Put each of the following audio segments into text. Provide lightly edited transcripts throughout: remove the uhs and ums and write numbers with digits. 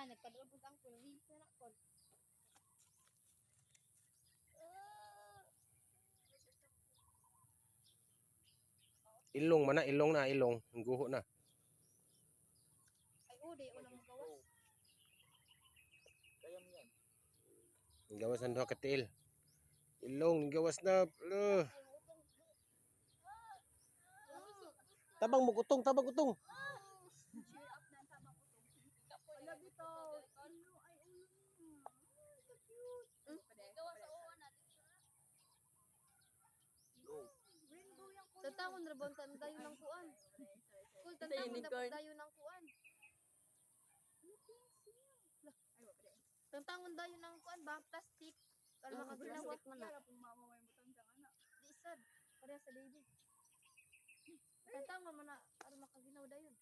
na nagpadulog ang kulit na kon. Ilong mana, ilong na, ilong. Guho na. Ay udi wala mo gawas. Kaya mo yan. Gawas ang duha ka tiil. Ilong gawas na. Tabang mo kutong, tabang kutong. Cheer up na tabang utong. Wala bito. Ano ay ulo niya. So cute. Gawas sa uwan natin siya. Rainbow yang kuya. Tatawon ra bon dayo ng kuan. Kul tatawon dapat dayo ng kuan. Tantangon dayo ng kuan ba plastic. Kala makaginawa mo na. Para pong mama may butang sang ana. Di sad. Para sa baby. Tantangon mo na para makaginaw dayon.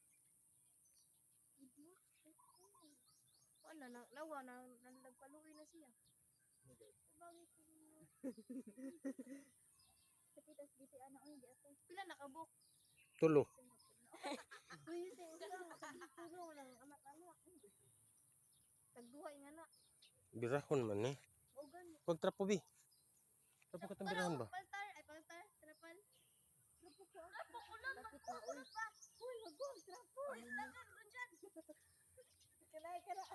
Ano na lawa na nagpaluoy na siya. Bagay ko. Sakitas dito ana oy di ato. Pila nakabuk. Tulo. Uy sing tulong lang amat-amat. Tagduha nga na. Birahon man eh. O gani. Huwag trapo bi. Trapo ka tang birahon ba? Paltar, ay paltar, trapal. Trapo ko. Trapo ko lang. Uy, wag ko, trapo. Uy, lagan ko dyan. Kalay ka na.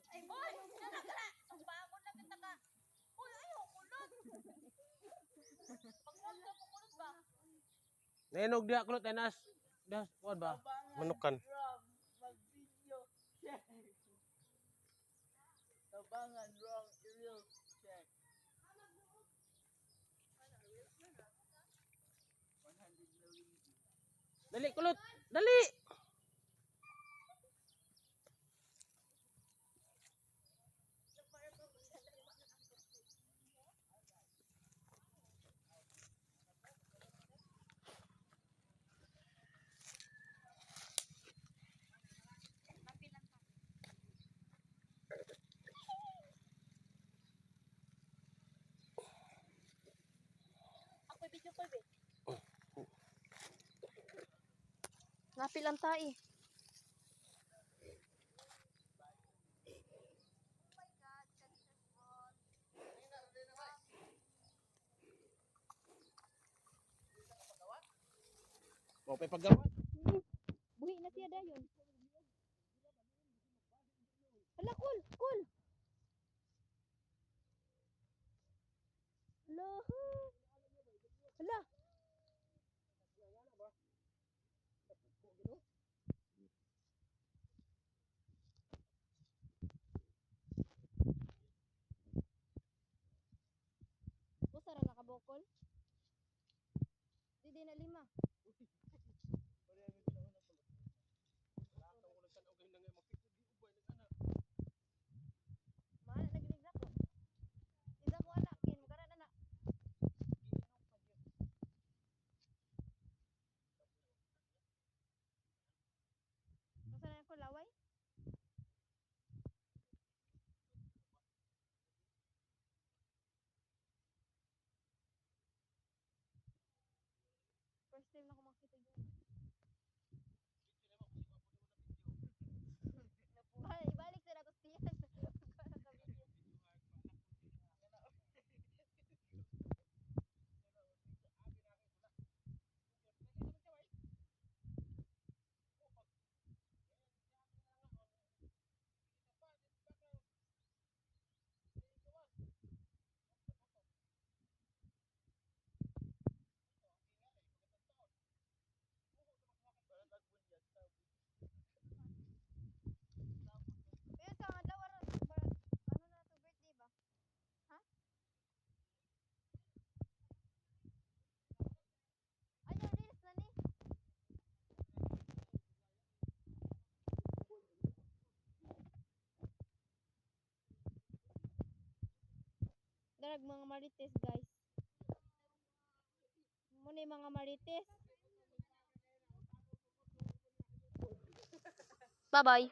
Ay, boy, kala. Sumbangon lang kita ka. Uy, ayaw, kulot. Pagkulot ka, pukulot ba? Nainog diha kulot enas. Das, kuan ba? Manukan. Mag-video check. Tabangan wrong real check. 100 million. Dali kulot. Dali. Ako video call, be. Napilang tae. Mo pa paggawa. Buhi na siya dayon. Hala, cool, cool. Hala. Hala. Busa ra nakabokol. Di na 5. Mahal nagilig na ko. Isa ko anak kin karan anak. Masa na ko laway? First time na ko makita yun. Ibalik sa nato tiyan. Pero sa adlaw ano na to birthday ba? Ha? Ay, yung reels na ni. Darag mga marites guys. Muna yung mga marites. Bye bye.